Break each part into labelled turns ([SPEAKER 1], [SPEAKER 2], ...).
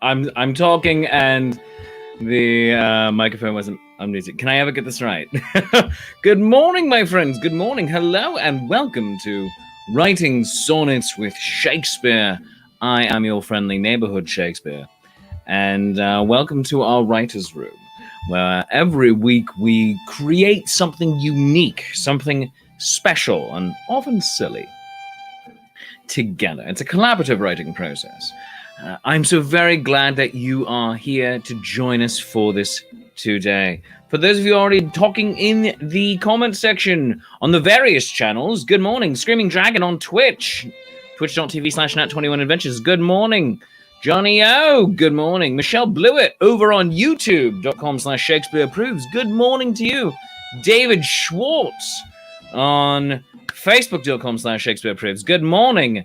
[SPEAKER 1] I'm talking and the microphone wasn't unmuted. Can I ever get this right? Good morning, my friends. Good morning. Hello and welcome to Writing Sonnets with Shakespeare. I am your friendly neighbourhood Shakespeare. And welcome to our writer's room, where every week we create something unique, something special, and often silly together. It's a collaborative writing process. I'm so very glad that you are here to join us for this today. For those of you already talking in the comment section on the various channels, good morning. Screaming Dragon on Twitch, twitch.tv/nat21adventures. Good morning. Johnny O, good morning. Michelle Blewett over on youtube.com/Shakespeare Proves. Good morning to you. David Schwartz on facebook.com/Shakespeare Proves. Good morning.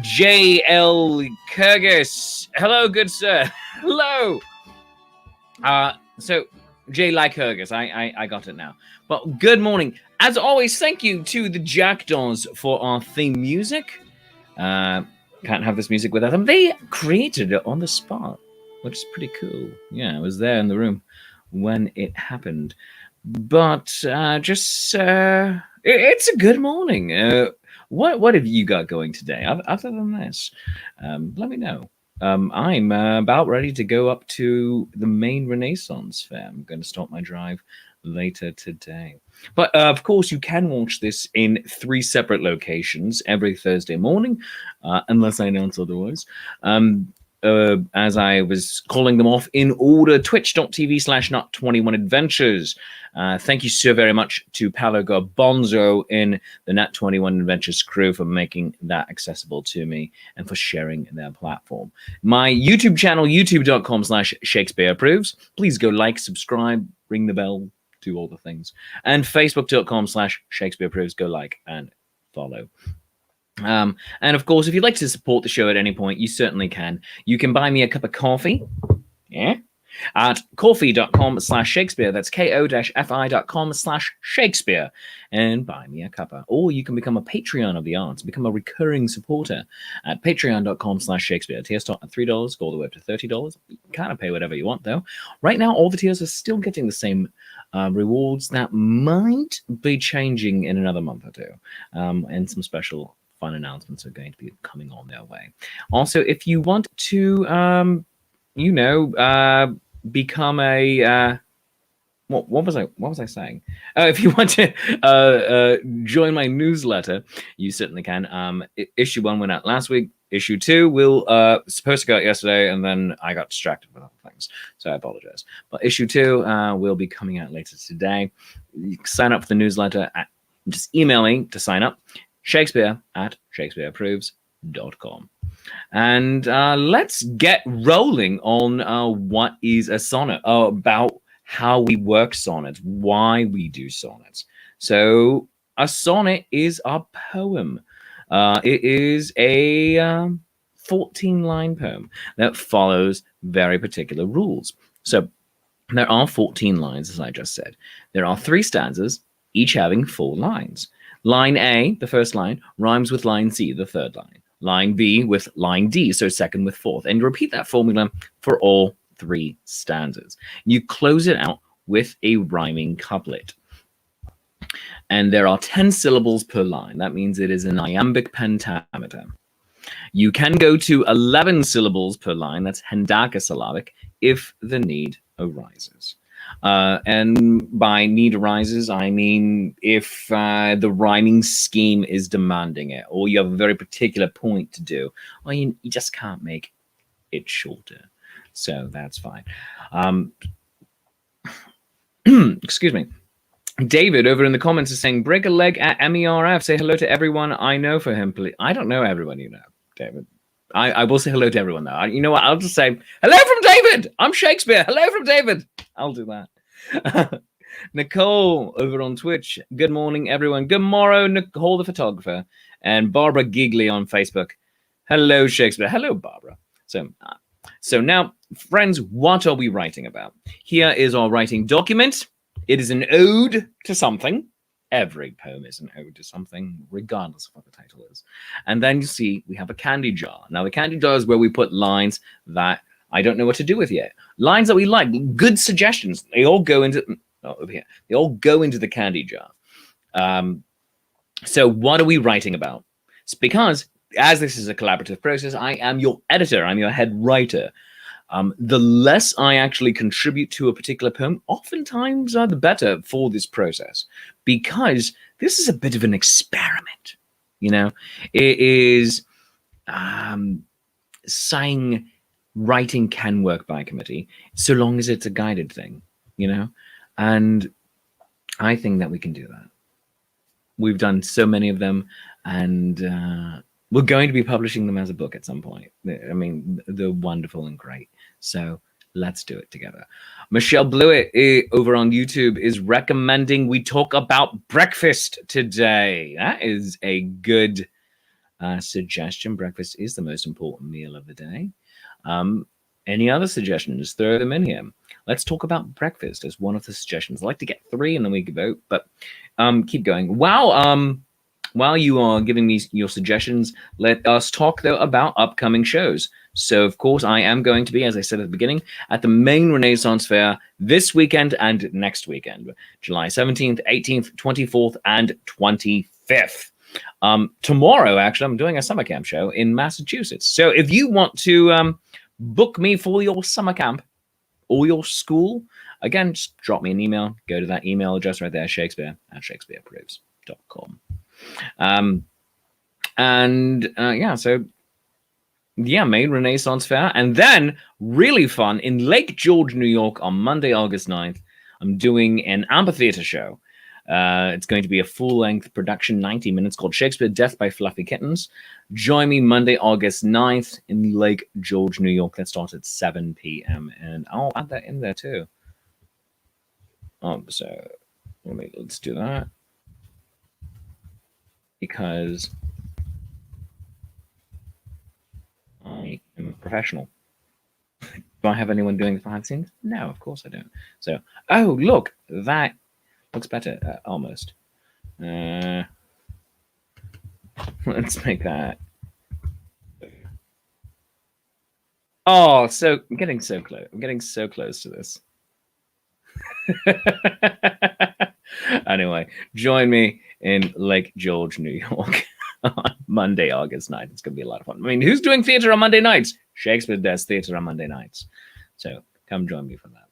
[SPEAKER 1] J.L. Kyrgyz. Hello, good sir. Hello. So, J. like Kyrgyz. I got it now. But good morning. As always, thank you to the Jackdaws for our theme music. Can't have this music without them. They created it on the spot, which is pretty cool. Yeah, I was there in the room when it happened. But it's a good morning. What have you got going today other than this? Let me know. I'm about ready to go up to the main Renaissance fair. I'm going to start my drive later today. But of course, you can watch this in 3 separate locations every Thursday morning, unless I announce otherwise. As I was calling them off in order, twitch.tv/nat21adventures. Thank you so very much to Paolo Garbonzo in the Nat21 Adventures crew for making that accessible to me and for sharing their platform. My YouTube channel, youtube.com/Shakespeare Proves. Please go like, subscribe, ring the bell, do all the things. And facebook.com/Shakespeare Proves. Go like and follow. And of course, if you'd like to support the show at any point, you certainly can. You can buy me a cup of coffee, at coffee.com/Shakespeare. That's ko-fi.com/Shakespeare, and buy me a cuppa. Or you can become a Patreon of the arts, become a recurring supporter at patreon.com/Shakespeare. Tiers start at $3, go all the way up to $30. You can kind of pay whatever you want, though. Right now, all the tiers are still getting the same rewards. That might be changing in another month or two, and some special fun announcements are going to be coming on their way. Also, if you want to, become a what was I saying? If you want to join my newsletter, you certainly can. Issue 1 went out last week. Issue 2 will supposed to go out yesterday, and then I got distracted with other things, so I apologize. But issue 2 will be coming out later today. You can sign up for the newsletter. Just email me to sign up. Shakespeare@ShakespeareProves.com. And let's get rolling on what is a sonnet, about how we work sonnets, why we do sonnets. So a sonnet is a poem. It is a 14-line poem that follows very particular rules. So there are 14 lines, as I just said. There are 3 stanzas, each having 4 lines. Line A, the first line, rhymes with line C, the third line. Line B with line D, so second with fourth. And you repeat that formula for all 3 stanzas. You close it out with a rhyming couplet. And there are 10 syllables per line. That means it is an iambic pentameter. You can go to 11 syllables per line. That's hendacasyllabic if the need arises. And by need arises, I mean if the rhyming scheme is demanding it, or you have a very particular point to do, or you just can't make it shorter. So that's fine. Excuse me. David over in the comments is saying, break a leg at MERF. Say hello to everyone I know for him, please. I don't know everyone you know, David. I will say hello to everyone, though. You know what? I'll just say, hello from David. I'm Shakespeare. Hello from David. I'll do that. Nicole over on Twitch. Good morning, everyone. Good morrow, Nicole the photographer. And Barbara Gigley on Facebook. Hello, Shakespeare. Hello, Barbara. So now, friends, what are we writing about? Here is our writing document. It is an ode to something. Every poem is an ode to something, regardless of what the title is. And then you see we have a candy jar. Now, the candy jar is where we put lines that I don't know what to do with yet. Lines that we like, good suggestions. They all go into over here. They all go into the candy jar. So what are we writing about? It's because as this is a collaborative process, I am your editor. I'm your head writer. The less I actually contribute to a particular poem, oftentimes the better for this process, because this is a bit of an experiment. It is saying writing can work by committee so long as it's a guided thing, and I think that we can do that. We've done so many of them, and we're going to be publishing them as a book at some point. I mean, they're wonderful and great. So let's do it together. Michelle Blewett over on YouTube is recommending we talk about breakfast today. That is a good suggestion. Breakfast is the most important meal of the day. Any other suggestions? Throw them in here. Let's talk about breakfast as one of the suggestions. I'd like to get 3 and then we can vote, but keep going. While you are giving me your suggestions, let us talk, though, about upcoming shows. So, of course, I am going to be, as I said at the beginning, at the main Renaissance Fair this weekend and next weekend, July 17th, 18th, 24th, and 25th. Tomorrow, actually, I'm doing a summer camp show in Massachusetts. So if you want to book me for your summer camp or your school, again, just drop me an email. Go to that email address right there, shakespeare@shakespeareproves.com. Main Renaissance Fair. And then, really fun, in Lake George, New York, on Monday, August 9th, I'm doing an amphitheater show. It's going to be a full-length production, 90 minutes, called Shakespeare, Death by Fluffy Kittens. Join me Monday, August 9th in Lake George, New York. That starts at 7 p.m. And I'll add that in there, too. So let's do that. Because I am a professional. Do I have anyone doing the behind the scenes? No, of course I don't. So, oh, look, that looks better, almost. Let's make that. Oh, so I'm getting so close. I'm getting so close to this. Anyway, join me in Lake George, New York on Monday, August 9th. It's going to be a lot of fun. I mean, who's doing theater on Monday nights? Shakespeare does theater on Monday nights. So come join me for that.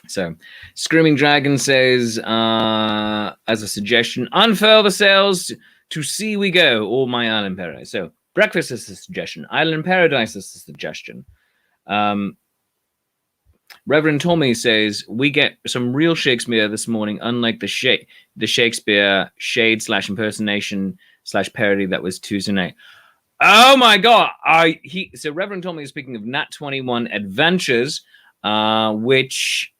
[SPEAKER 1] So Screaming Dragon says, as a suggestion, unfurl the sails, to sea we go, all my island in paradise. So breakfast is a suggestion. Island in paradise is a suggestion. Reverend Tommy says, we get some real Shakespeare this morning, unlike the Shakespeare shade/impersonation/parody that was Tuesday night. Oh my God. So Reverend Tommy is speaking of Nat 21 Adventures, which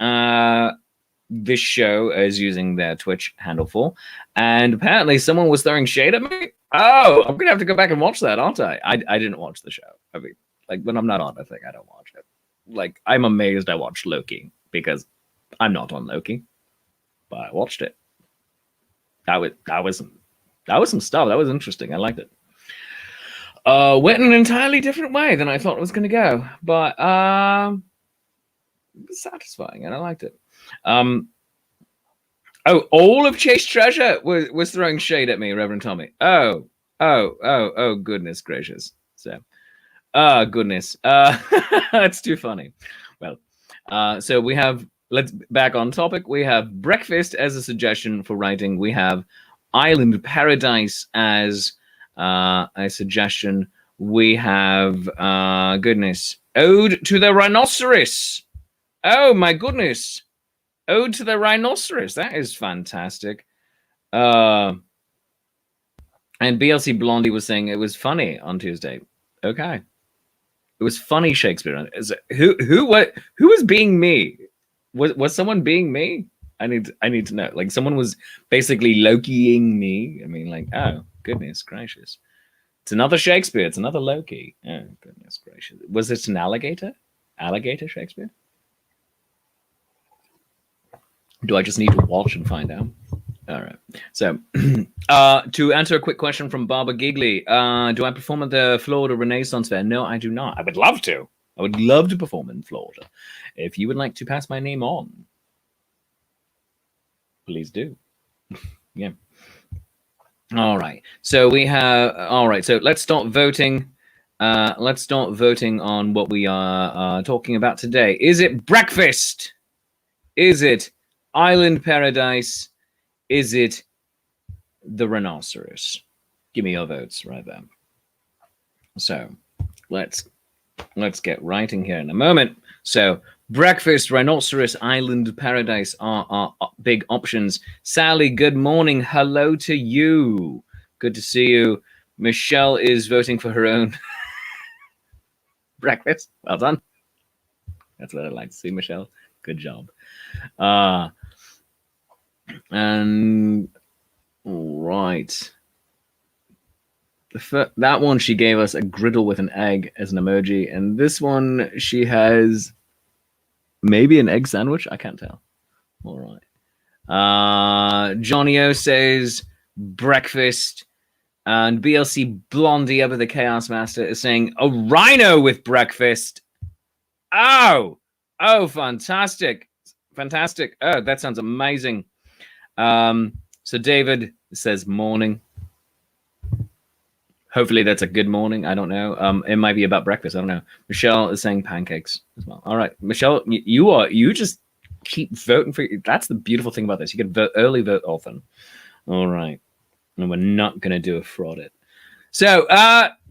[SPEAKER 1] this show is using their Twitch handle for. And apparently someone was throwing shade at me. Oh, I'm going to have to go back and watch that, aren't I? I didn't watch the show. I mean, like, when I'm not on a thing, I don't watch it. Like, I'm amazed I watched Loki because I'm not on Loki, but I watched it. That was some stuff. That was interesting. I liked it. Went in an entirely different way than I thought it was going to go, but it was satisfying and I liked it. All of Chase Treasure was throwing shade at me, Reverend Tommy. Oh, goodness gracious. So. Goodness. That's too funny. Well, so we have, let's back on topic. We have breakfast as a suggestion for writing. We have Island Paradise as a suggestion. We have, goodness, Ode to the Rhinoceros. Oh, my goodness. Ode to the Rhinoceros. That is fantastic. And BLC Blondie was saying it was funny on Tuesday. Okay. It was funny, Shakespeare. Who was being me? Was someone being me? I need to know. Like, someone was basically Lokiing me. I mean, like, oh goodness gracious, it's another Shakespeare. It's another Loki. Oh goodness gracious. Was it an alligator? Alligator Shakespeare? Do I just need to watch and find out? All right. So, to answer a quick question from Barbara Giggly, do I perform at the Florida Renaissance Fair? No, I do not. I would love to. I would love to perform in Florida. If you would like to pass my name on, please do. Yeah. All right. So we have. All right. So let's start voting. Let's start voting on what we are talking about today. Is it breakfast? Is it island paradise? Is it the rhinoceros? Give me your votes right there. So let's get writing here in a moment. So breakfast, rhinoceros, island paradise are big options. Sally, good morning. Hello to you. Good to see you. Michelle is voting for her own breakfast. Well done. That's what I'd like to see, Michelle. Good job. And right. That one, she gave us a griddle with an egg as an emoji. And this one, she has maybe an egg sandwich. I can't tell. All right. Johnny O says breakfast. And BLC Blondie over the Chaos Master is saying a rhino with breakfast. Oh, fantastic. Fantastic. Oh, that sounds amazing. So David says morning. Hopefully that's a good morning. I don't know. It might be about breakfast. I don't know. Michelle is saying pancakes as well. All right, Michelle, you just keep voting for. That's the beautiful thing about this. You can vote early, vote often. All right, and we're not gonna do a fraud it. So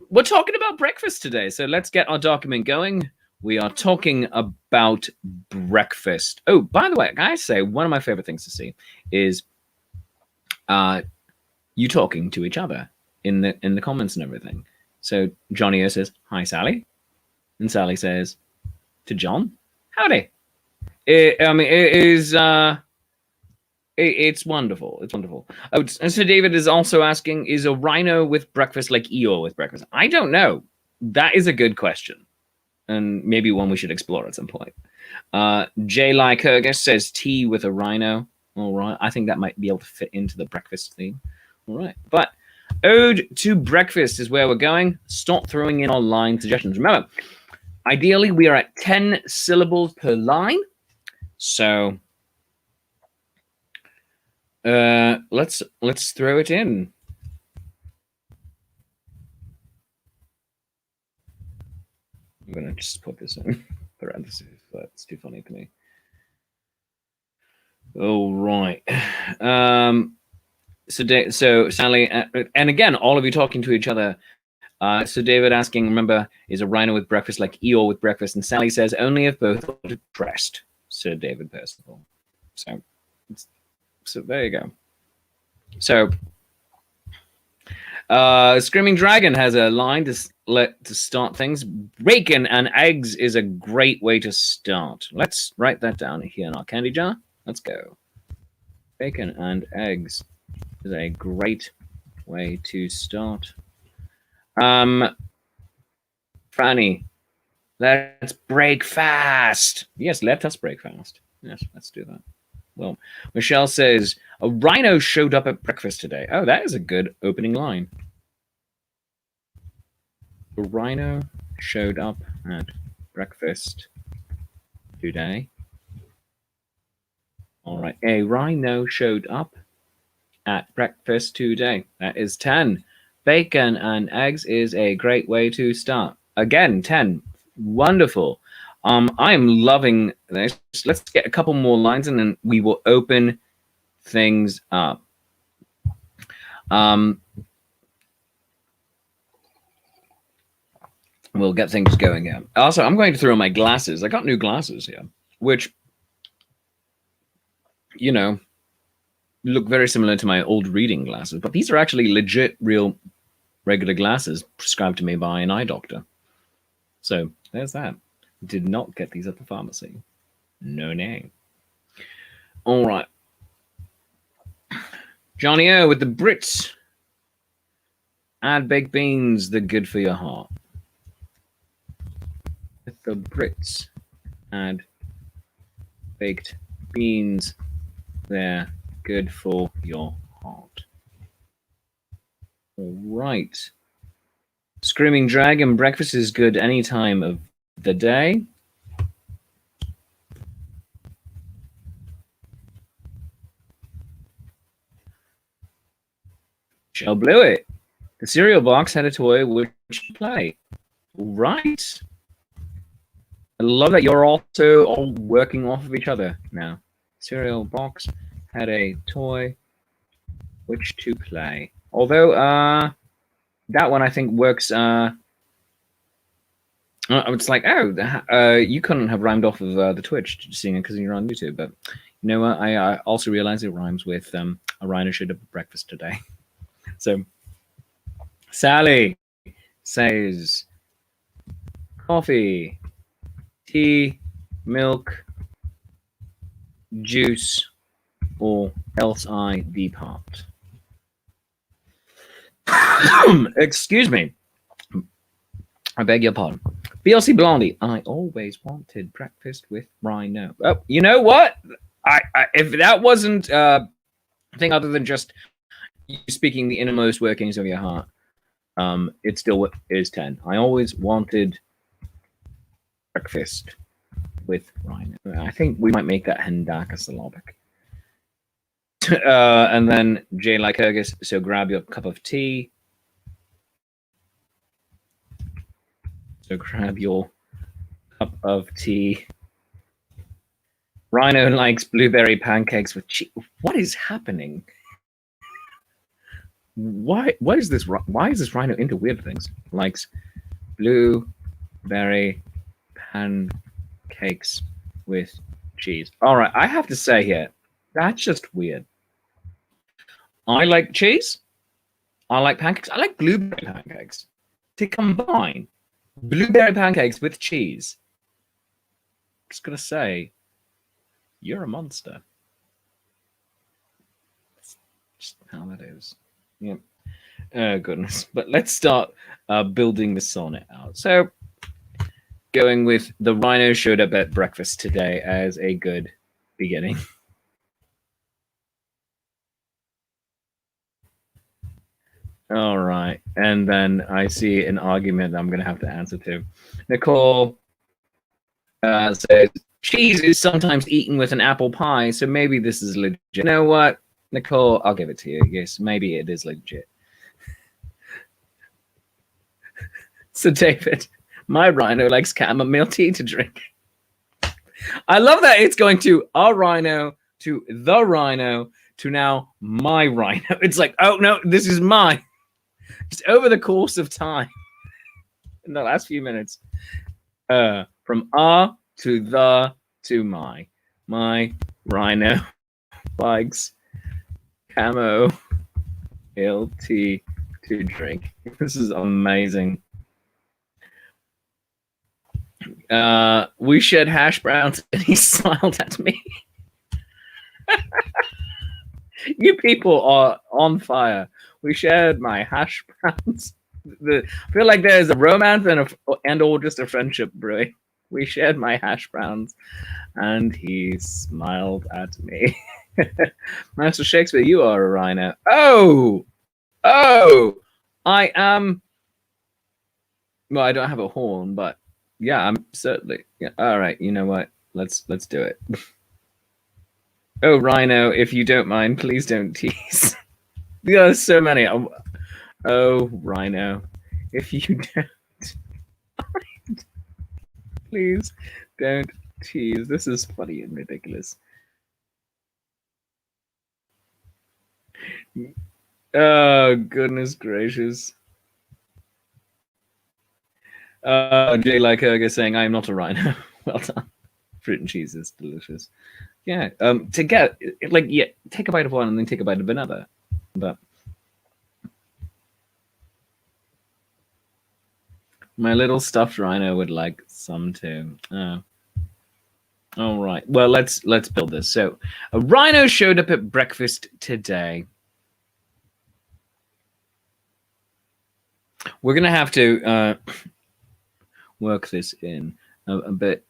[SPEAKER 1] we're talking about breakfast today. So let's get our document going. We are talking about breakfast. Oh, by the way, I say one of my favorite things to see is you talking to each other in the comments and everything. So Johnny O says, "Hi, Sally," and Sally says to John, "Howdy." It's wonderful. It's wonderful. Oh, and so David is also asking, is a rhino with breakfast like Eeyore with breakfast? I don't know. That is a good question, and maybe one we should explore at some point. J. Lycurgus says tea with a rhino. All right. I think that might be able to fit into the breakfast theme. All right. But Ode to breakfast is where we're going. Stop throwing in our line suggestions. Remember, ideally, we are at 10 syllables per line. So let's throw it in. I'm gonna just put this in parentheses. That's too funny to me. All right. So Sally, and again, all of you talking to each other. So David asking, remember, is a rhino with breakfast like Eeyore with breakfast? And Sally says, only if both are depressed. Sir David Percival. So there you go. So Screaming Dragon has a line to start things. Bacon and eggs is a great way to start. Let's write that down here in our candy jar. Let's go. Bacon and eggs is a great way to start. Franny, let's break fast. Yes, let us break fast. Yes, let's do that. Well, Michelle says, a rhino showed up at breakfast today. Oh, that is a good opening line. A rhino showed up at breakfast today. All right, a rhino showed up at breakfast today. That is 10. Bacon and eggs is a great way to start. Again, 10. Wonderful. I am loving this. Let's get a couple more lines and then we will open things up. We'll get things going here. Also, I'm going to throw my glasses. I got new glasses here, which, you know, look very similar to my old reading glasses, but these are actually legit, real, regular glasses prescribed to me by an eye doctor. So there's that. Did not get these at the pharmacy. No name. All right. Johnny O with the Brits. Add baked beans, they're good for your heart. With the Brits. Add baked beans, they're good for your heart. All right. Screaming Dragon, breakfast is good any time of the day. Shell blew it. The cereal box had a toy which you play. Right. I love that you're also all working off of each other now. Cereal box had a toy which to play. Although that one I think works it's like, oh, you couldn't have rhymed off of the Twitch seeing it because you're on YouTube, but you know what? I also realized it rhymes with a Rhino should have breakfast today. So Sally says coffee, tea, milk, juice, or else I depart. Excuse me. I beg your pardon. BLC Blondie, I always wanted breakfast with Rhino. Oh, you know what? I if that wasn't a thing other than just you speaking the innermost workings of your heart, it still is 10. I always wanted breakfast with Rhino. I think we might make that Hendaka syllabic. And then Jay Lycurgus, so grab your cup of tea. So grab your cup of tea. Rhino likes blueberry pancakes with cheese. What is happening? Why is this Rhino into weird things? Likes blueberry pancakes with cheese. All right, I have to say here, that's just weird. I like cheese. I like pancakes. I like blueberry pancakes. To combine blueberry pancakes with cheese, I'm just gonna say, you're a monster. That's just how that is. Yep. Oh goodness. But let's start building the sonnet out. So going with the Rhino showed up at breakfast today as a good beginning. All right. And then I see an argument I'm going to have to answer to. Nicole says, cheese is sometimes eaten with an apple pie, so maybe this is legit. You know what, Nicole? I'll give it to you. Yes, maybe it is legit. So, David, my Rhino likes chamomile tea to drink. I love that it's going to a Rhino, to the Rhino, to now my Rhino. It's like, oh, no, this is mine. Just over the course of time, in the last few minutes, from R to the to my Rhino likes camo LT to drink. This is amazing. We shared hash browns and he smiled at me. You people are on fire. We shared my hash browns. I feel like there's a romance and or just a friendship brewing. We shared my hash browns and he smiled at me. Master Shakespeare, you are a Rhino. Oh, I am. Well, I don't have a horn, but yeah, I'm certainly. Yeah. All right, you know what? Let's do it. Oh, Rhino, if you don't mind, please don't tease. There's so many. Oh, Rhino, if you don't mind, please don't tease. This is funny and ridiculous. Oh, goodness gracious. Jay Lycurgus saying, I am not a Rhino. Well done. Fruit and cheese is delicious. Yeah. To get, like, yeah, take a bite of one and then take a bite of another. But my little stuffed Rhino would like some too. All right. Well, let's build this. So a Rhino showed up at breakfast today. We're gonna have to work this in a bit.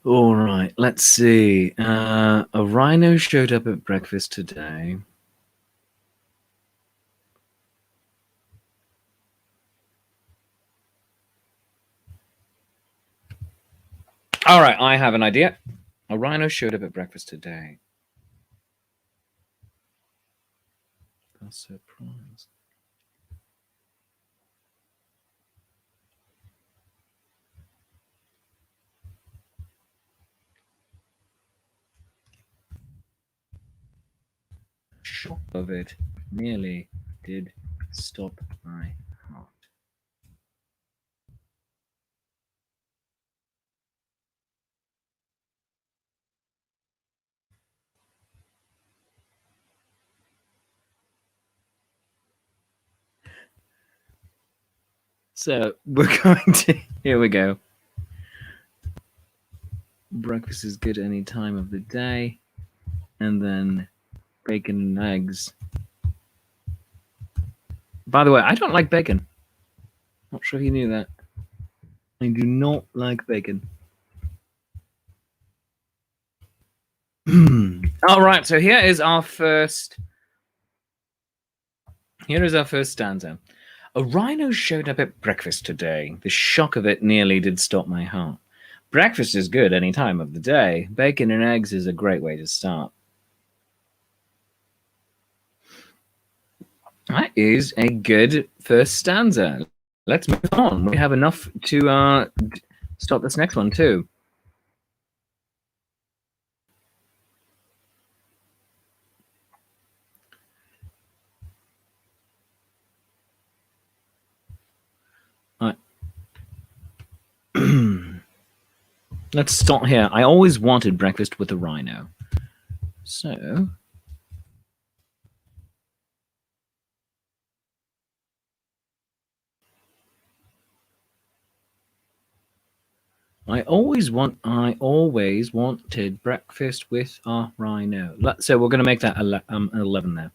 [SPEAKER 1] All right, let's see. A rhino showed up at breakfast today. All right, I have an idea. A rhino showed up at breakfast today. A surprise. Shock of it nearly did stop my heart. So we're going to. Here we go. Breakfast is good any time of the day. And then bacon and eggs. By the way, I don't like bacon. Not sure if you knew that. I do not like bacon. All right, so here is our first. Here is our first stanza. A rhino showed up at breakfast today. The shock of it nearly did stop my heart. Breakfast is good any time of the day. Bacon and eggs is a great way to start. That is a good first stanza. Let's move on. We have enough to start this next one too. Let's start here. I always wanted breakfast with a rhino. So I always wanted breakfast with a rhino. So we're going to make that 11 now.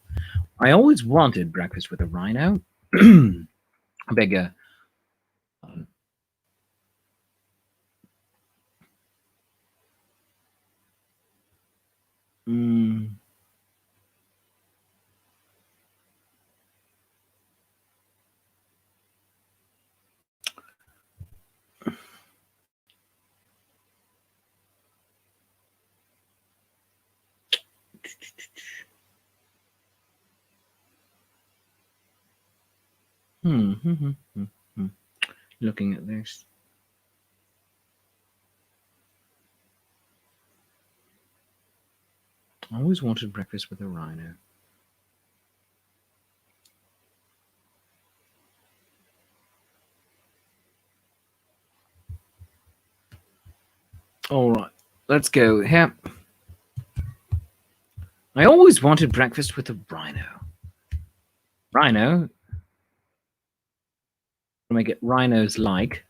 [SPEAKER 1] I always wanted breakfast with a rhino. Bigger. Looking at this. I always wanted breakfast with a rhino. All right, let's go here. I always wanted breakfast with a rhino. Rhino. Make it rhinos like.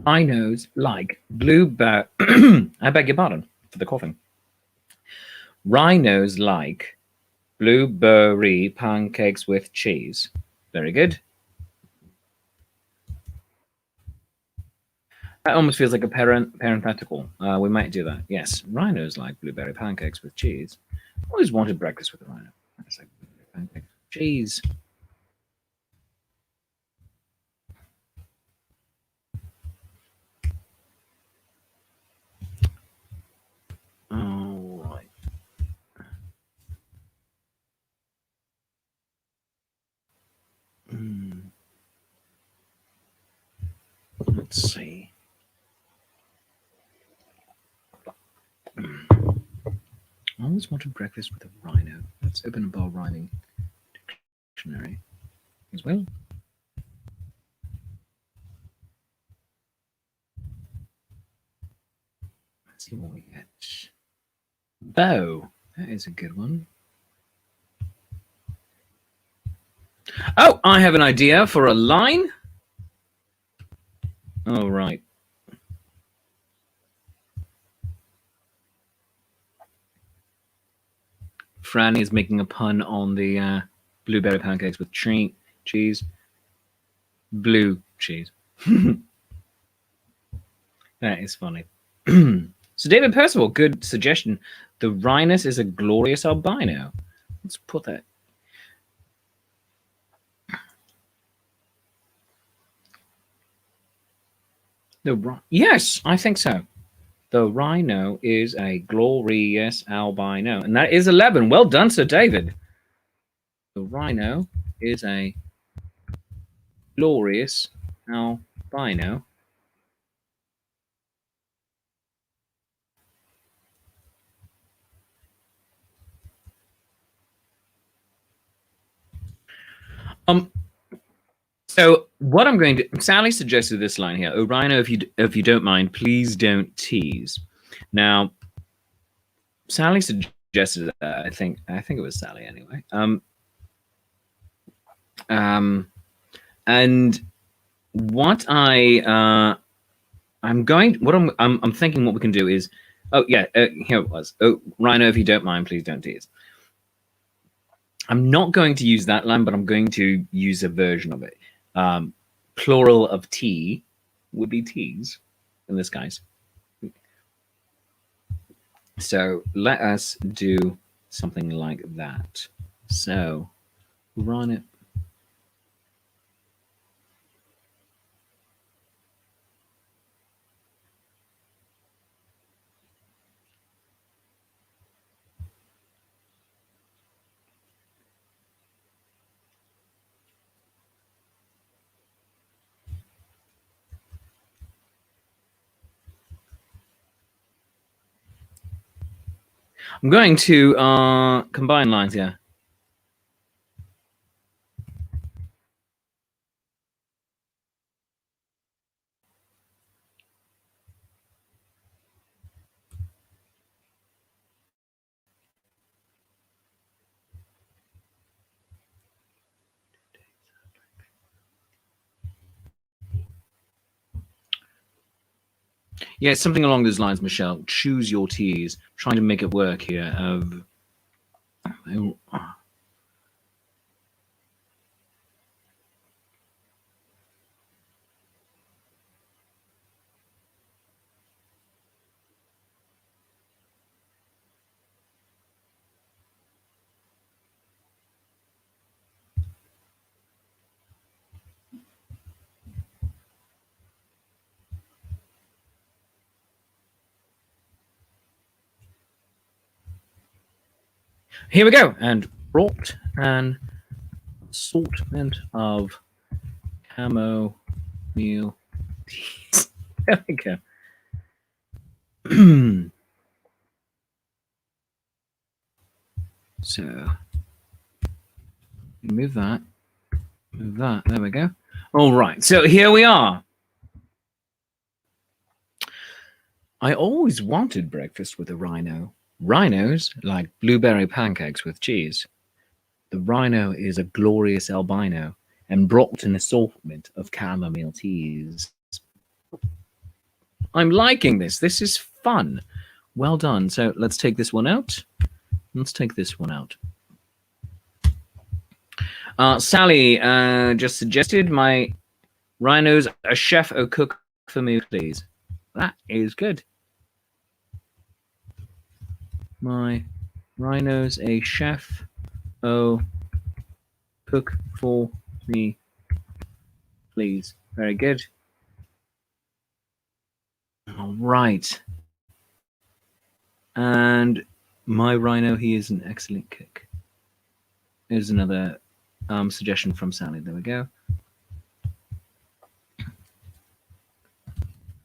[SPEAKER 1] Rhinos like blueberry. I beg your pardon for the coughing. Rhinos like blueberry pancakes with cheese. Very good. That almost feels like a parenthetical. We might do that. Yes, rhinos like blueberry pancakes with cheese. Always wanted breakfast with a rhino. It's like pancakes with cheese. All right. Let's see. I always wanted breakfast with a rhino. Let's open a bar rhyming dictionary as well. Let's see what we get. Bow. That is a good one. Oh, I have an idea for a line. All right. Franny is making a pun on the blueberry pancakes with cheese. Blue cheese. That is funny. So David Percival, good suggestion. The Rhinus is a glorious albino. Let's put that. Yes, I think so. The Rhino is a glorious albino. And that is 11. Well done, Sir David. The Rhino is a glorious albino. So what I'm going to, Sally suggested this line here. Oh, Rhino, if you don't mind, please don't tease. Now, Sally suggested that. I think it was Sally anyway. And what I'm thinking what we can do is, oh yeah, here it was. Oh, Rhino, if you don't mind, please don't tease. I'm not going to use that line, but I'm going to use a version of it. Plural of tea would be teas in this case. So let us do something like that. So run it. I'm going to combine lines here. Yeah, something along those lines, Michelle. Choose your teas. Trying to make it work here. Here we go. And brought an assortment of chamomile teas. There we go. So move that. Move that. There we go. All right. So here we are. I always wanted breakfast with a rhino. Rhinos like blueberry pancakes with cheese. The Rhino is a glorious albino and brought an assortment of chamomile teas. I'm liking this. This is fun. Well done. So let's take this one out. Let's take this one out. Sally just suggested my Rhino's a chef or cook for me, please. That is good. My Rhino's a chef or cook for me, please. Very good. All right. And my Rhino, he is an excellent cook. Here's another suggestion from Sally. There we go.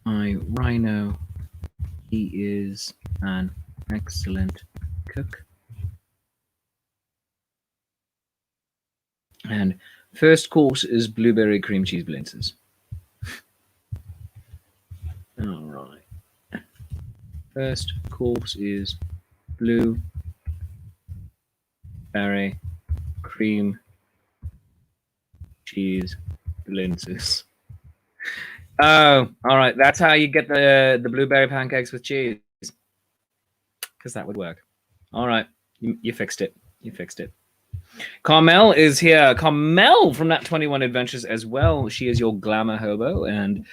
[SPEAKER 1] My Rhino, he is an excellent cook. And first course is blueberry cream cheese blintzes. All right. First course is blueberry cream cheese blintzes. Oh, all right. That's how you get the blueberry pancakes with cheese. Because that would work. All right. You fixed it. You fixed it. Carmel is here. Carmel from That 21 Adventures as well. She is your glamour hobo. And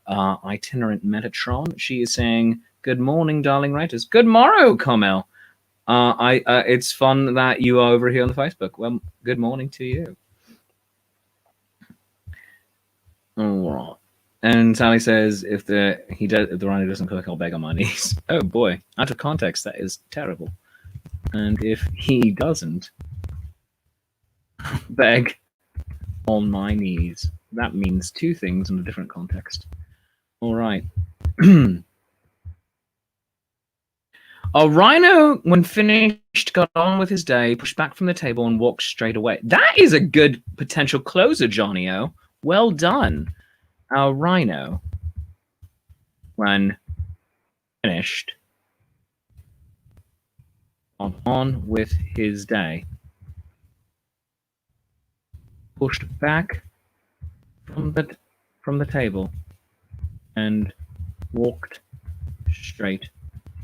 [SPEAKER 1] itinerant Metatron. She is saying, "Good morning, darling writers. Good morrow, Carmel. It's fun that you are over here on the Facebook. Well, good morning to you." All right. And Sally says, if the Rhino doesn't cook, I'll beg on my knees. Oh boy, out of context, that is terrible. And if he doesn't beg on my knees, that means two things in a different context. All right. A Rhino, when finished, got on with his day, pushed back from the table, and walked straight away. That is a good potential closer, Johnny-O. Well done. Our Rhino, when finished, on with his day, pushed back from the table, and walked straight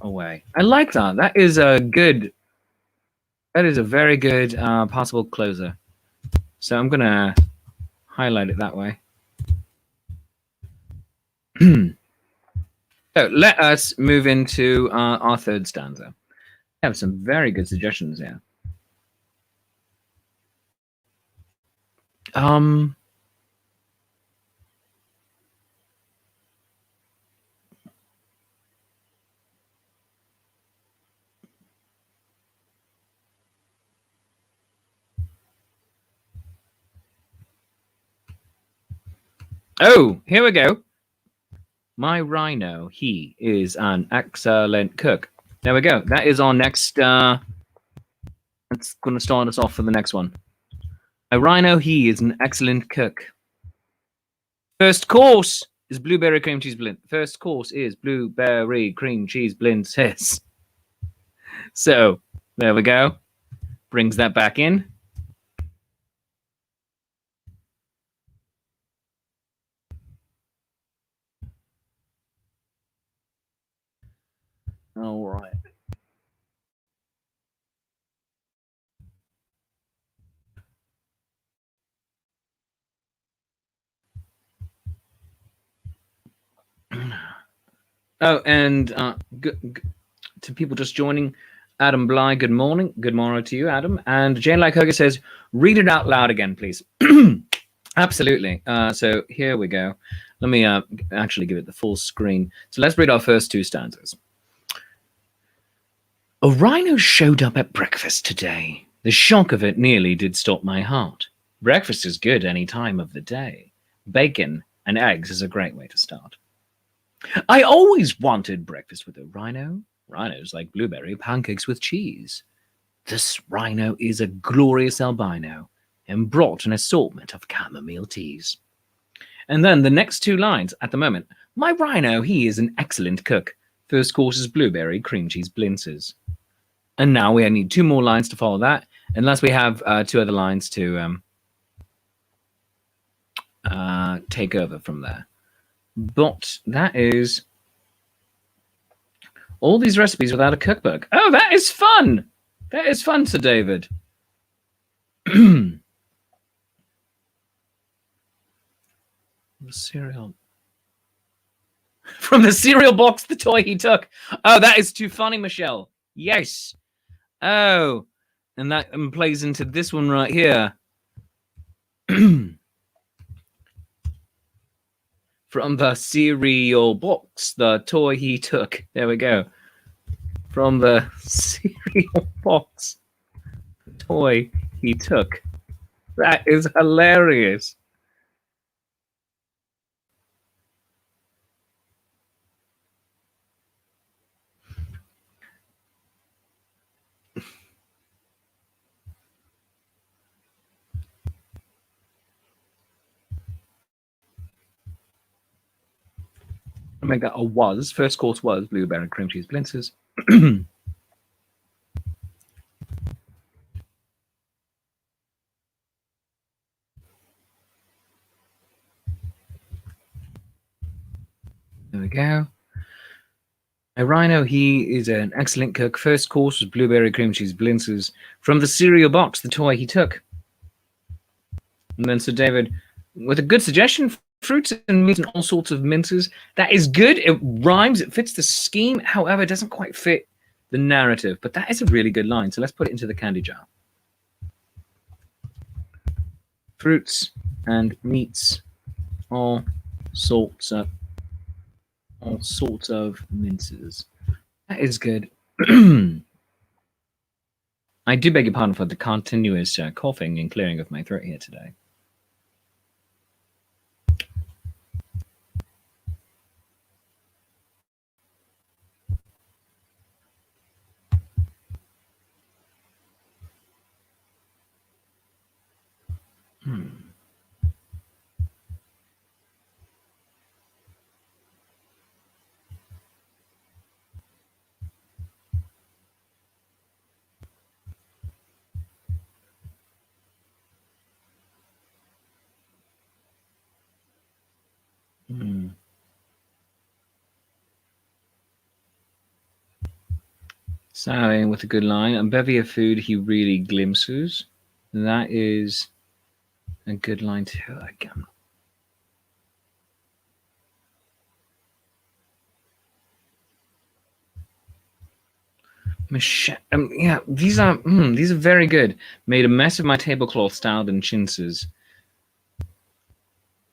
[SPEAKER 1] away. I like that. That is a very good possible closer. So I'm gonna highlight it that way. So let us move into our third stanza. We have some very good suggestions here. Oh, here we go. My Rhino, he is an excellent cook. There we go. That is our next. That's going to start us off for the next one. My Rhino, he is an excellent cook. First course is blueberry cream cheese blintzes. First course is blueberry cream cheese blintzes. So there we go. Brings that back in. All right. Oh, and to people just joining, Adam Bly, good morning. Good morrow to you, Adam. And Jane Lykoga says, read it out loud again, please. Absolutely. So here we go. Let me actually give it the full screen. So let's read our first two stanzas. A rhino showed up at breakfast today. The shock of it nearly did stop my heart. Breakfast is good any time of the day. Bacon and eggs is a great way to start. I always wanted breakfast with a rhino. Rhinos like blueberry pancakes with cheese. This rhino is a glorious albino and brought an assortment of chamomile teas. And then the next two lines at the moment. My rhino, he is an excellent cook. First course is blueberry cream cheese blintzes. And now we need two more lines to follow that, unless we have two other lines to take over from there. But that is all these recipes without a cookbook. Oh, that is fun. That is fun, Sir David. The cereal. From the cereal box, the toy he took. Oh, that is too funny, Michelle. Yes. Oh, and that plays into this one right here. From the cereal box, the toy he took. There we go. From the cereal box, the toy he took. That is hilarious. I'll make that a was. First course was blueberry cream cheese blintzes. There we go. A rhino, he is an excellent cook. First course was blueberry cream cheese blintzes. From the cereal box, the toy he took. And then Sir David, with a good suggestion fruits and meats and all sorts of minces. That is good. It rhymes. It fits the scheme. However, it doesn't quite fit the narrative. But that is a really good line. So let's put it into the candy jar. Fruits and meats, all sorts of minces. That is good. I do beg your pardon for the continuous coughing and clearing of my throat here today. Sally with a good line. A bevy of food he really glimpses. That is a good line too. Again. Michelle, yeah, these are very good. Made a mess of my tablecloth, styled in chintzes.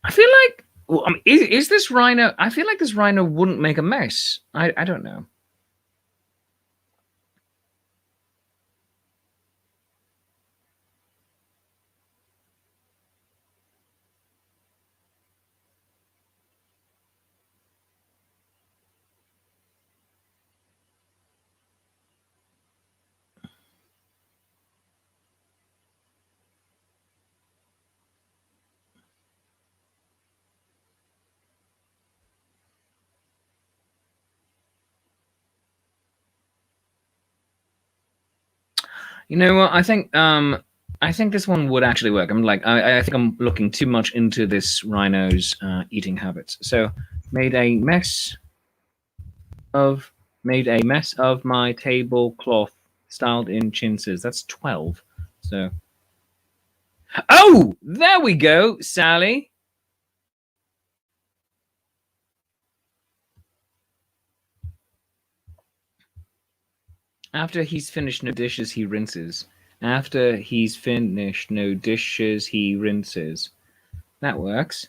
[SPEAKER 1] I feel like, well, is this Rhino? I feel like this Rhino wouldn't make a mess. I don't know. You know what? I think this one would actually work. I think I'm looking too much into this Rhino's eating habits. So made a mess of my tablecloth, styled in chintzes. That's 12. So oh, there we go, Sally. After he's finished no dishes, he rinses. After he's finished no dishes, he rinses. That works.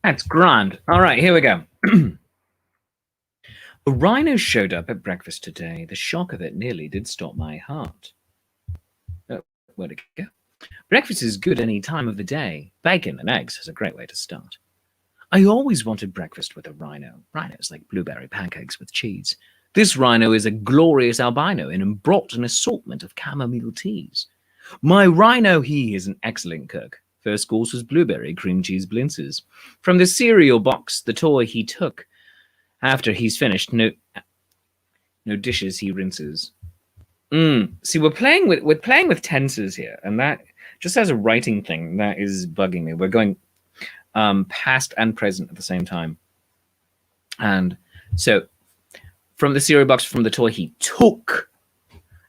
[SPEAKER 1] That's grand. All right, here we go. A rhino showed up at breakfast today. The shock of it nearly did stop my heart. Oh, where'd it go? Breakfast is good any time of the day. Bacon and eggs is a great way to start. I always wanted breakfast with a rhino. Rhinos like blueberry pancakes with cheese. This rhino is a glorious albino and brought an assortment of chamomile teas. My rhino, he is an excellent cook. First course was blueberry cream cheese blintzes. From the cereal box, the toy he took. After he's finished, no dishes he rinses. See, we're playing with tenses here, and that just as a writing thing that is bugging me. We're going past and present at the same time, and so from the cereal box, from the toy he took,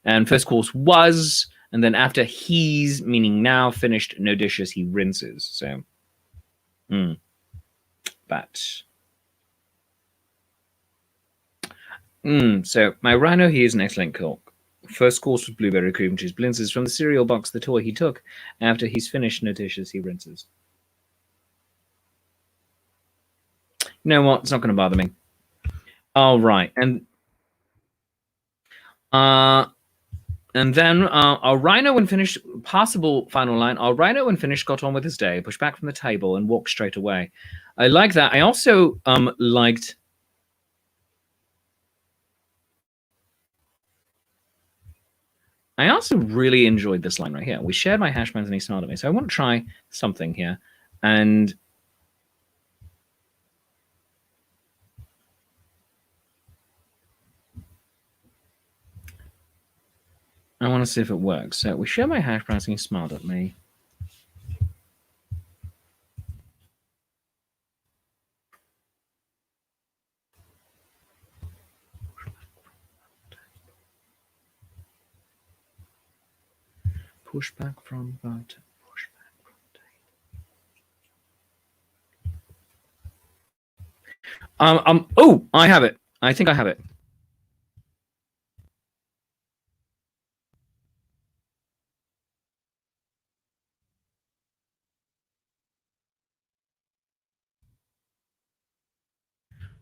[SPEAKER 1] and first course was. And then after he's, meaning now, finished, no dishes, he rinses. So, so my rhino, he is an excellent cook. First course was blueberry cream cheese blintzes. From the cereal box, the toy he took. After he's finished, no dishes, he rinses. You know what? It's not going to bother me. All right, and then our rhino, when finished, possible final line, our rhino, when finished, got on with his day, pushed back from the table, and walked straight away. I like that. I also liked... I also really enjoyed this line right here. We shared my hash browns and he smiled at me. So I want to try something here. And I want to see if it works. So we shared my hash browns and he smiled at me. Push back from button. Push back from table. Oh, I have it. I think I have it.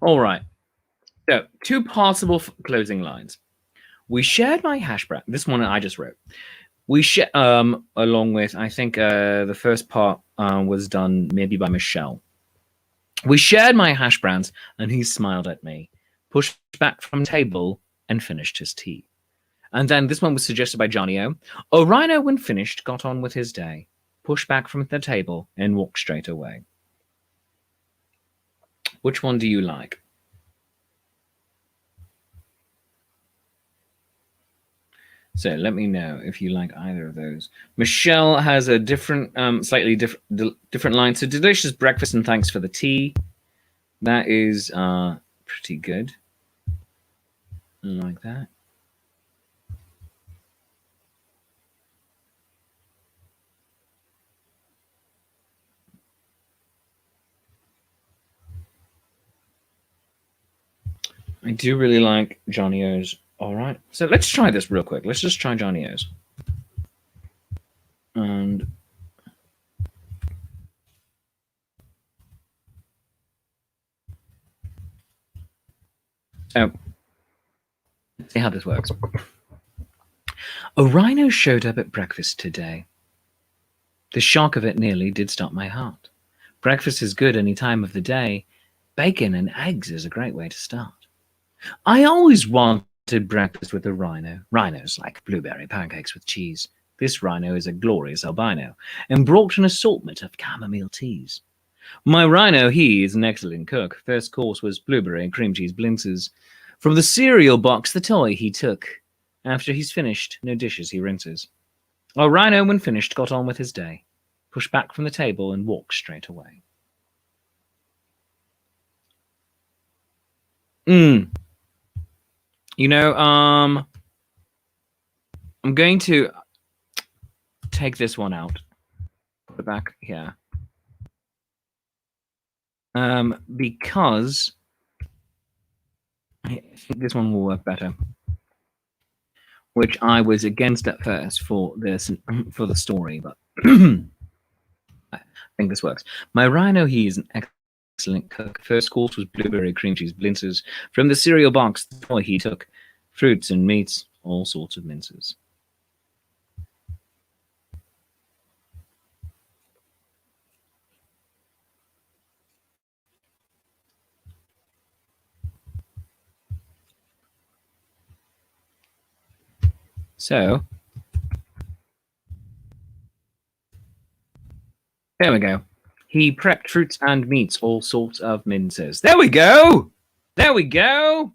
[SPEAKER 1] All right. So, two possible closing lines. We shared my hash brown. This one I just wrote. We shared, along with, I think the first part was done maybe by Michelle. We shared my hash browns, and he smiled at me, pushed back from table, and finished his tea. And then this one was suggested by Johnny O. Oh, Rhino, when finished, got on with his day, pushed back from the table, and walked straight away. Which one do you like? So let me know if you like either of those. Michelle has a different, slightly different line. So delicious breakfast and thanks for the tea. That is pretty good. I like that. I do really like Johnny O's. All right. So let's try this real quick. Let's just try Johnny O's. And so let's see how this works. A rhino showed up at breakfast today. The shock of it nearly did stop my heart. Breakfast is good any time of the day. Bacon and eggs is a great way to start. I always wanted breakfast with a rhino. Rhinos like blueberry pancakes with cheese. This rhino is a glorious albino and brought an assortment of chamomile teas. My rhino, he is an excellent cook. First course was blueberry and cream cheese blintzes. From the cereal box, the toy he took. After he's finished, no dishes he rinses. Our rhino, when finished, got on with his day, pushed back from the table and walked straight away. You know, I'm going to take this one out. Put it back here. Because I think this one will work better. Which I was against at first for this for the story, but I think this works. My rhino, he is an excellent cook. First course was blueberry cream cheese blintzes. From the cereal box, the toy he took fruits and meats, all sorts of minces. So there we go. He prepped fruits and meats, all sorts of minces. There we go. There we go.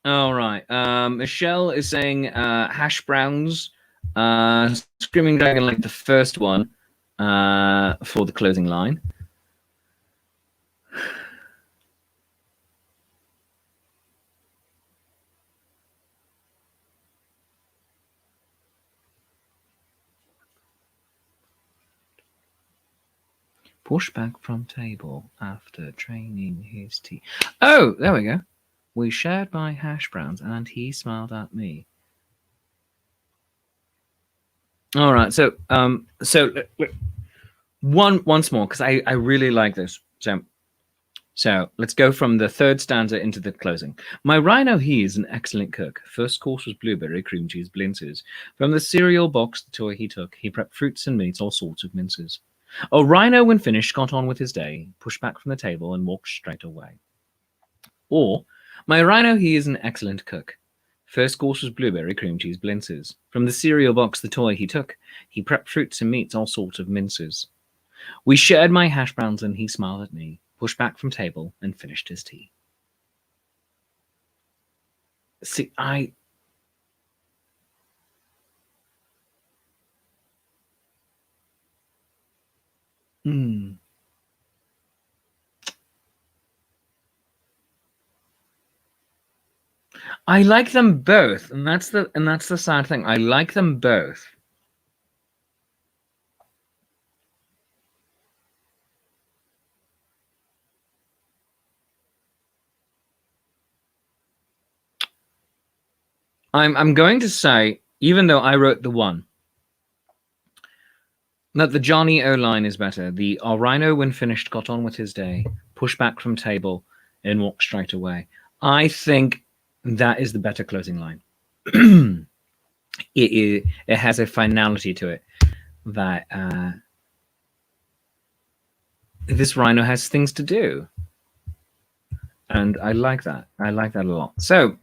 [SPEAKER 1] All right. Michelle is saying hash browns. Screaming Dragon like the first one for the closing line. Push back from table after training his tea. Oh, there we go. We shared my hash browns and he smiled at me. All right. So once more, because I really like this. So let's go from the third stanza into the closing. My rhino, he is an excellent cook. First course was blueberry cream cheese blintzes. From the cereal box, the toy he took, he prepped fruits and meats, all sorts of minces. A rhino, when finished, got on with his day, pushed back from the table and walked straight away. Or, my rhino, he is an excellent cook. First course was blueberry cream cheese blintzes. From the cereal box, the toy he took, he prepped fruits and meats, all sorts of minces. We shared my hash browns and he smiled at me, pushed back from table, and finished his tea. See, I like them both, and that's the sad thing. I like them both. I'm going to say, even though I wrote the one, that the Johnny O line is better. The Rhino, when finished, got on with his day, pushed back from table, and walked straight away. I think that is the better closing line. It has a finality to it that this Rhino has things to do. And I like that. I like that a lot. So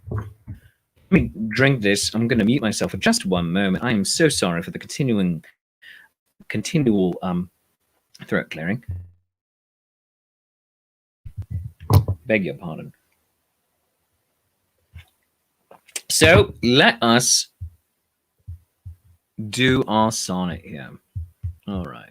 [SPEAKER 1] let me drink this. I'm going to mute myself for just one moment. I am so sorry for the continual throat clearing. Beg your pardon. So let us do our sonnet here. All right.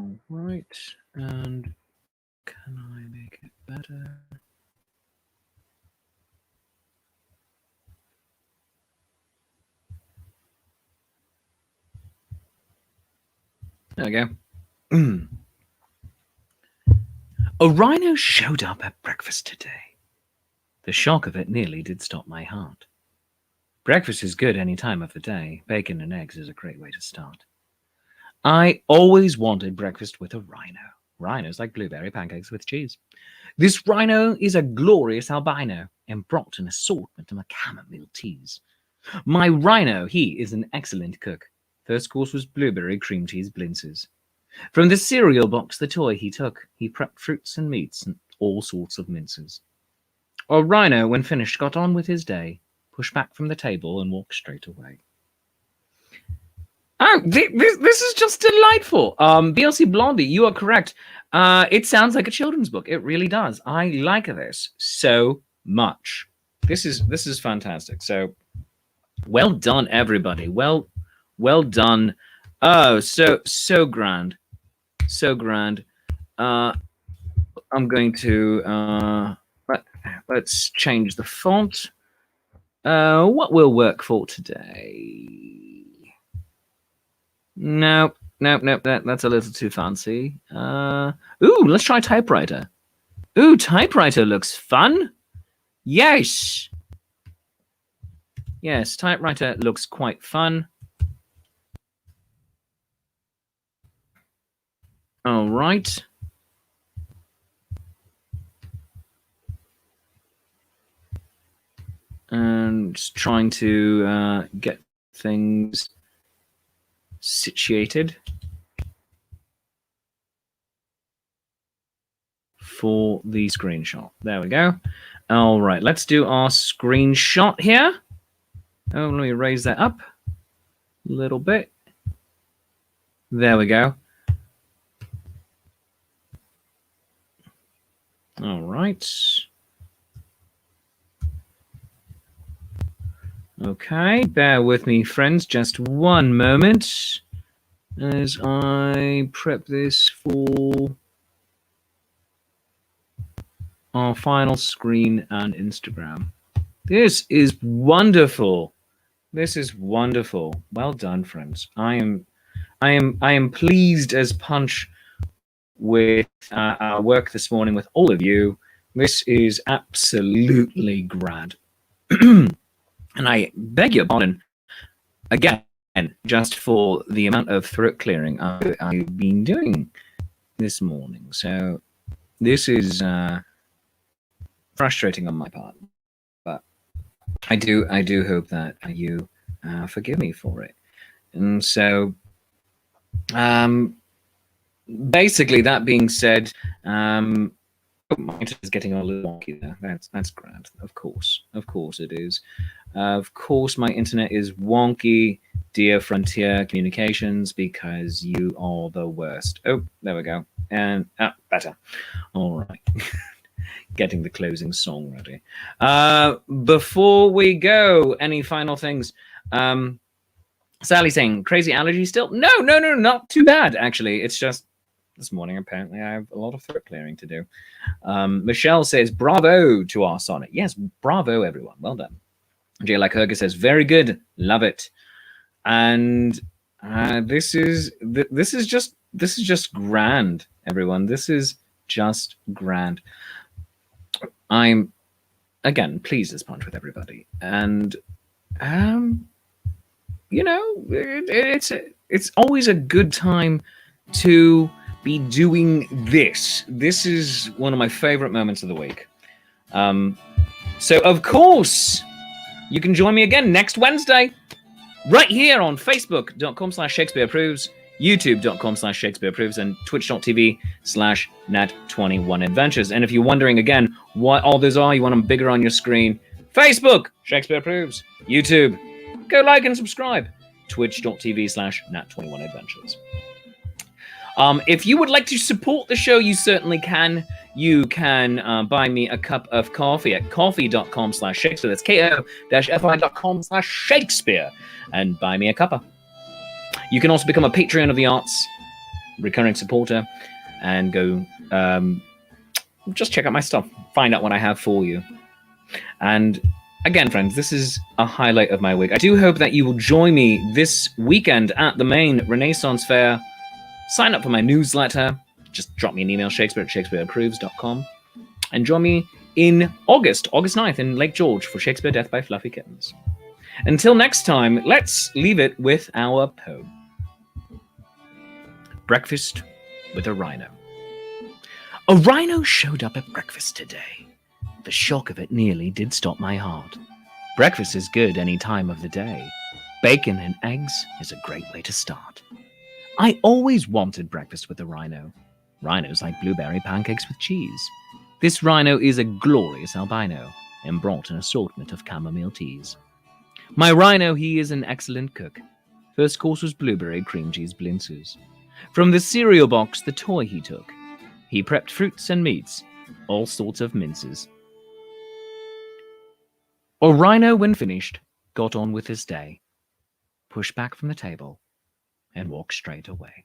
[SPEAKER 1] All right, and can I make it better? There we go. A rhino showed up at breakfast today. The shock of it nearly did stop my heart. Breakfast is good any time of the day. Bacon and eggs is a great way to start. I always wanted breakfast with a rhino. Rhinos like blueberry pancakes with cheese. This rhino is a glorious albino and brought an assortment of chamomile teas. My rhino, he is an excellent cook. First course was blueberry cream cheese blintzes. From the cereal box, the toy he took, he prepped fruits and meats and all sorts of minces. Our rhino, when finished, got on with his day, pushed back from the table and walked straight away. Oh, this is just delightful. BLC Blondie, you are correct. It sounds like a children's book. It really does. I like this so much. This is fantastic. So well done, everybody. Well done. Oh, so grand. So grand. I'm going to let's change the font. What will work for today? Nope. That's a little too fancy. Ooh, let's try typewriter. Ooh, typewriter looks fun. Yes. Yes, typewriter looks quite fun. All right. And just trying to get things situated for the screenshot. There we go. All right, let's do our screenshot here. Oh, let me raise that up a little bit. There we go. All right. Okay, bear with me, friends, just one moment as I prep this for our final screen and Instagram. This is wonderful. This is wonderful. Well done, friends. I am pleased as punch with our work this morning with all of you. This is absolutely grand. And I beg your pardon again And just for the amount of throat clearing I've been doing this morning. So this is frustrating on my part, but I do hope that you forgive me for it. And so basically, that being said, my internet is getting a little wonky there. That's grand. Of course it is. Of course, my internet is wonky, dear Frontier Communications, because you are the worst. Oh, there we go. And better. All right. Getting the closing song ready. Before we go, any final things? Sally saying, crazy allergy still? No, not too bad, actually. It's just this morning, apparently, I have a lot of throat clearing to do. Michelle says, bravo to our sonnet. Yes, bravo, everyone. Well done. J. Lycurgus says, very good. Love it. And this is just grand, everyone. This is just grand. I'm, again, pleased as punch with everybody. And, you know, it's always a good time to be doing this. This is one of my favorite moments of the week. So, of course, you can join me again next Wednesday, right here on Facebook.com/ShakespeareApproves, YouTube.com/ShakespeareApproves, and Twitch.tv/Nat21Adventures. And if you're wondering again what all those are, you want them bigger on your screen, Facebook, Shakespeare Approves, YouTube, go like and subscribe, Twitch.tv/Nat21Adventures. If you would like to support the show, you certainly can. You can buy me a cup of coffee at coffee.com/Shakespeare. That's ko-fi.com/Shakespeare. And buy me a cuppa. You can also become a Patreon of the Arts, recurring supporter, and go just check out my stuff. Find out what I have for you. And again, friends, this is a highlight of my week. I do hope that you will join me this weekend at the main Renaissance Fair. Sign up for my newsletter. Just drop me an email, shakespeare@shakespeareapproves.com. And join me in August 9th in Lake George for Shakespeare Death by Fluffy Kittens. Until next time, let's leave it with our poem. Breakfast with a Rhino. A rhino showed up at breakfast today. The shock of it nearly did stop my heart. Breakfast is good any time of the day. Bacon and eggs is a great way to start. I always wanted breakfast with a rhino. Rhinos like blueberry pancakes with cheese. This rhino is a glorious albino and brought an assortment of chamomile teas. My rhino, he is an excellent cook. First course was blueberry cream cheese blintzes. From the cereal box, the toy he took. He prepped fruits and meats, all sorts of minces. A rhino, when finished, got on with his day, pushed back from the table, and walked straight away.